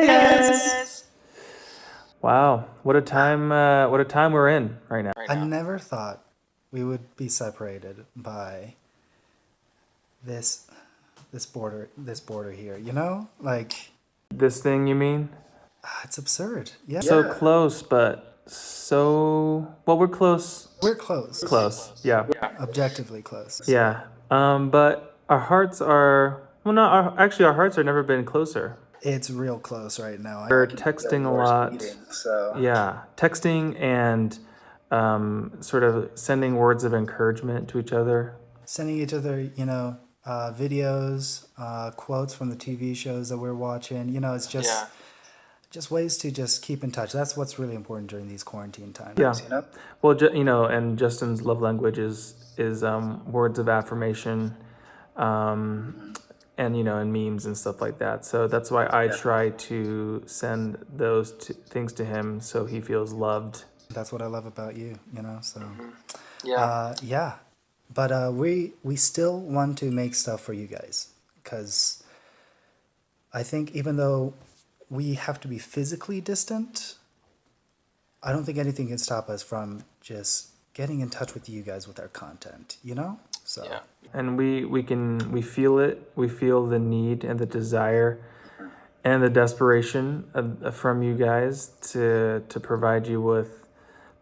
Yes. Wow, what a time! What a time we're in right now. I never thought we would be separated by this this border here. You know, like This thing, you mean? it's absurd. Yeah, So close, but so well. We're close. we're close, Close. Yeah. objectively close. Yeah. But our hearts are well. Not our, actually. Our hearts have never been closer. It's real close right now. We're texting a lot. Yeah, texting and sort of sending words of encouragement to each other. Sending each other, videos, quotes from the TV shows that we're watching. You know, it's just ways to just keep in touch. That's what's really important during these quarantine times. Yeah. You know? Well, and Justin's love language is words of affirmation, and and memes and stuff like that. So that's why I try to send those things to him so he feels loved. That's what I love about you. You know, so. Yeah. Yeah, but we still want to make stuff for you guys because I think even though we have to be physically distant, I don't think anything can stop us from just getting in touch with you guys with our content. You know, so Yeah. And we feel it. We feel the need and the desire and the desperation from you guys to provide you with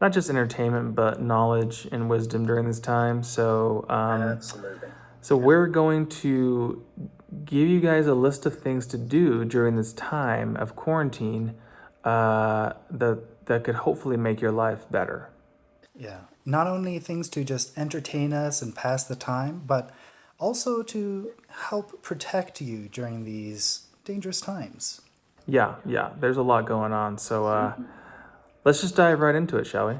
not just entertainment but knowledge and wisdom during this time. So absolutely. so we're going to give you guys a list of things to do during this time of quarantine that could hopefully make your life better. Yeah, not only things to just entertain us and pass the time, but also to help protect you during these dangerous times. Yeah, there's a lot going on. So let's just dive right into it, shall we?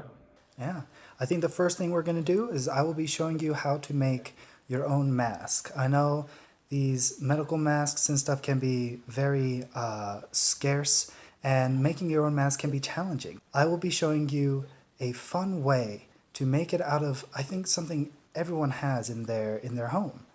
Yeah, I think the first thing we're going to do is I will be showing you how to make your own mask. I know these medical masks and stuff can be very scarce, and making your own mask can be challenging. I will be showing you a fun way to make it out of, I think, something everyone has in their home.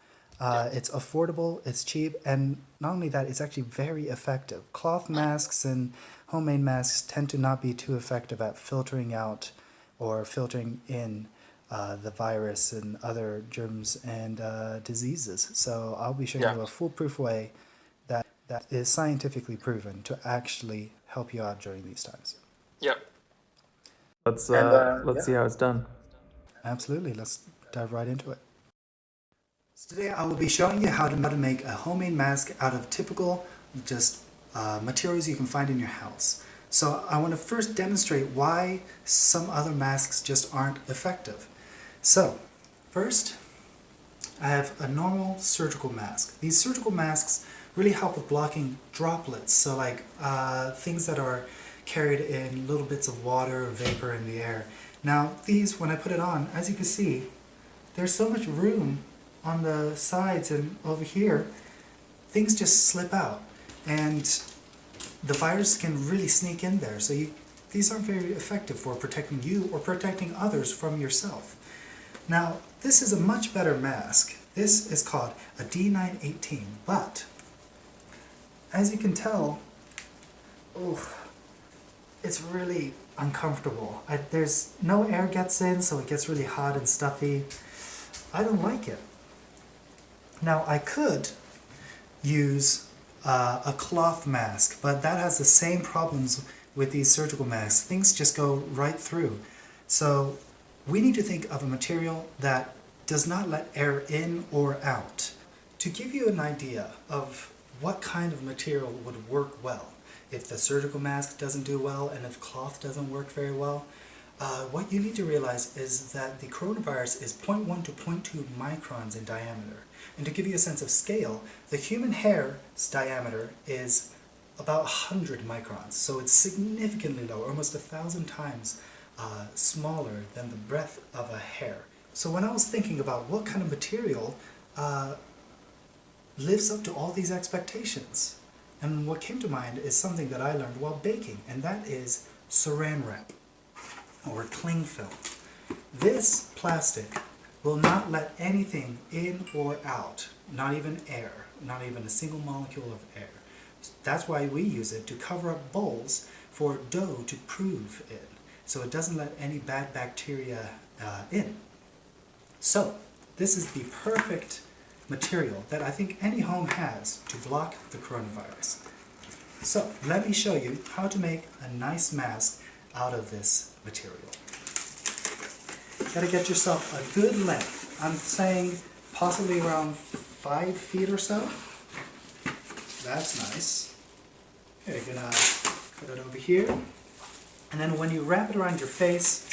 It's affordable, it's cheap, and not only that, it's actually very effective. Cloth masks and homemade masks tend to not be too effective at filtering out or filtering in the virus and other germs and diseases. So I'll be showing you a foolproof way that is scientifically proven to actually help you out during these times. Yep. Let's see how it's done. Absolutely. Let's dive right into it. So today I will be showing you how to make a homemade mask out of typical just materials you can find in your house. So I want to first demonstrate why some other masks just aren't effective. So first, I have a normal surgical mask. These surgical masks really help with blocking droplets, so like things that are carried in little bits of water or vapor in the air. Now these, when I put it on, as you can see, there's so much room on the sides and over here, things just slip out and the virus can really sneak in there. So these aren't very effective for protecting you or protecting others from yourself. Now this is a much better mask. This is called a D918, but as you can tell, it's really uncomfortable. There's no air gets in, so it gets really hot and stuffy. I don't like it. Now I could use a cloth mask, but that has the same problems with these surgical masks. Things just go right through. So we need to think of a material that does not let air in or out. To give you an idea of what kind of material would work well, if the surgical mask doesn't do well and if cloth doesn't work very well, what you need to realize is that the coronavirus is 0.1 to 0.2 microns in diameter. And to give you a sense of scale, the human hair's diameter is about 100 microns. So it's significantly lower, almost 1,000 times smaller than the breadth of a hair. So when I was thinking about what kind of material lives up to all these expectations, and what came to mind is something that I learned while baking, and that is saran wrap, or cling film. This plastic will not let anything in or out, not even air, not even a single molecule of air. That's why we use it to cover up bowls for dough to prove in, so it doesn't let any bad bacteria in. So this is the perfect material that I think any home has to block the coronavirus. So let me show you how to make a nice mask out of this material. Gotta get yourself a good length. I'm saying possibly around 5 feet or so. That's nice. Okay, you're gonna put it over here. And then when you wrap it around your face,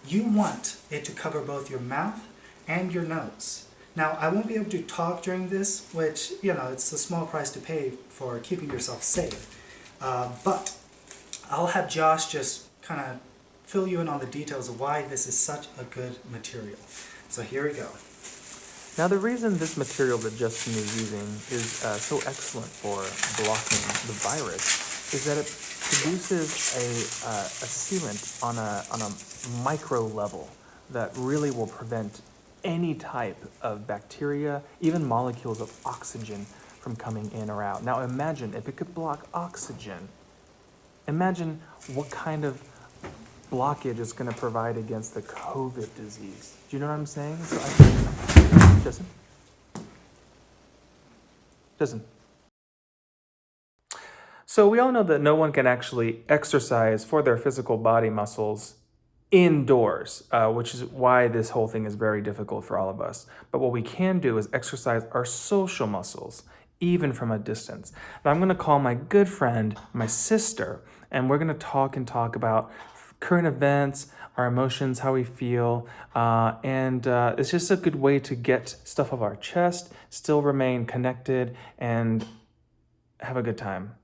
you want it to cover both your mouth and your nose. Now, I won't be able to talk during this, which, you know, it's a small price to pay for keeping yourself safe. But I'll have Josh just kind of fill you in on the details of why this is such a good material. So here we go. Now, the reason this material that Justin is using is so excellent for blocking the virus is that it produces a sealant on a micro level that really will prevent any type of bacteria, even molecules of oxygen from coming in or out. Now, imagine if it could block oxygen. Imagine what kind of blockage it's going to provide against the COVID disease. Do you know what I'm saying? So Justin. So we all know that no one can actually exercise for their physical body muscles indoors, which is why this whole thing is very difficult for all of us. But what we can do is exercise our social muscles, even from a distance. Now I'm going to call my good friend, my sister, and we're going to talk about current events, our emotions, how we feel, and it's just a good way to get stuff off our chest, still remain connected, and have a good time.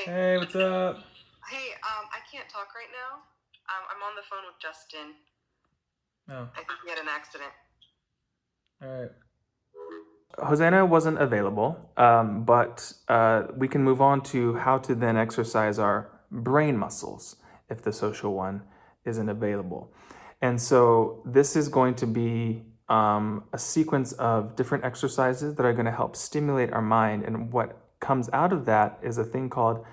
Hey, what's up? Hey, I can't talk right now. I'm on the phone with Justin. Oh, I think he had an accident. all right. Hosanna wasn't available, but we can move on to how to then exercise our brain muscles if the social one isn't available. And so this is going to be a sequence of different exercises that are going to help stimulate our mind. And what comes out of that is a thing called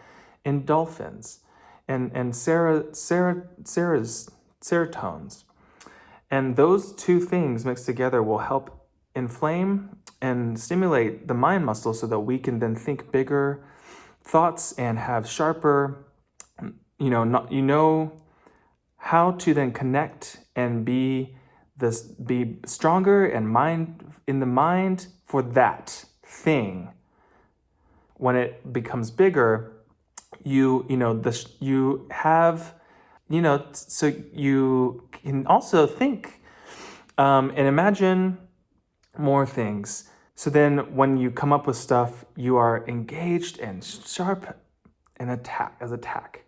endorphins and serotonins. And those two things mixed together will help inflame and stimulate the mind muscle so that we can then think bigger thoughts and have sharper, how to then connect and be stronger and in the mind for that thing. When it becomes bigger, so you can also think and imagine more things. So then when you come up with stuff, you are engaged and sharp and attack.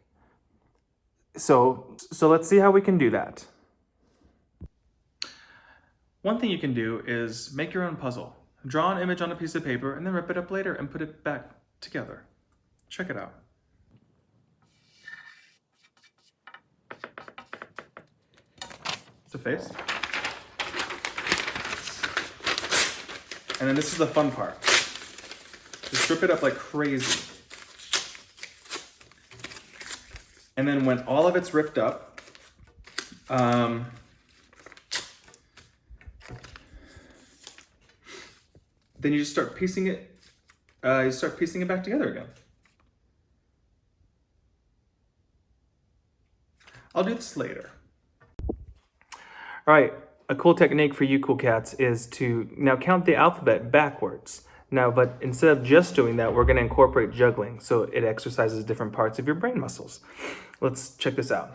So let's see how we can do that. One thing you can do is make your own puzzle. Draw an image on a piece of paper and then rip it up later and put it back together. Check it out. It's a face. And then this is the fun part. Just rip it up like crazy. And then when all of it's ripped up, then you just start piecing it. Back together again. I'll do this later. All right, a cool technique for you cool cats is to now count the alphabet backwards. Now, but instead of just doing that, we're going to incorporate juggling, so it exercises different parts of your brain muscles. Let's check this out.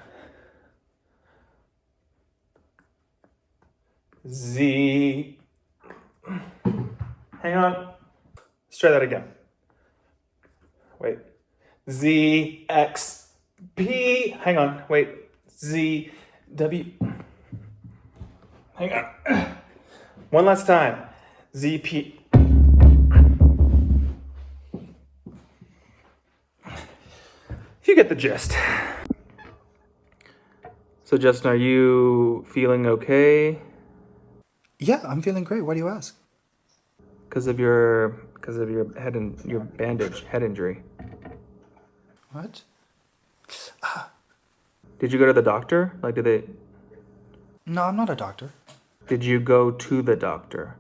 Z. Hang on. Let's try that again. Wait. Z, X, P. Hang on. Wait. Z, W. Hang on. One last time. Z, P. You get the gist. So Justin, are you feeling okay? Yeah, I'm feeling great. Why do you ask? Because of your head and your bandage, head injury. What? Did you go to the doctor? Like, No, I'm not a doctor. did you go to the doctor?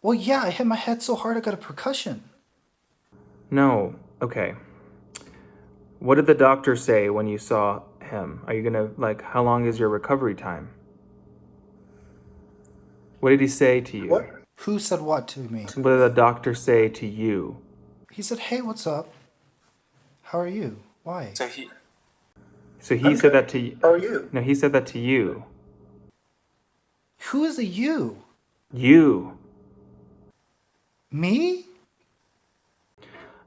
Well, yeah, I hit my head so hard I got a percussion. No. Okay. What did the doctor say when you saw him? Are you gonna, like, how long is your recovery time? What did he say to you? What? Who said what to me? What did the doctor say to you? He said, "Hey, what's up? How are you? Why?" So he said that to you. How are you? No, he said that to you. Who is the you? You. Me?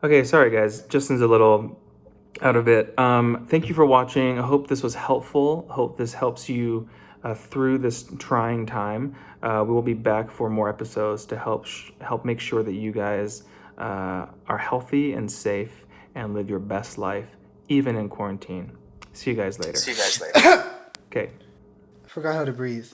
Okay, sorry guys. Justin's a little out of it. Thank you for watching. I hope this was helpful. I hope this helps you through this trying time. We will be back for more episodes to help make sure that you guys are healthy and safe and live your best life, even in quarantine. See you guys later. Okay. I forgot how to breathe.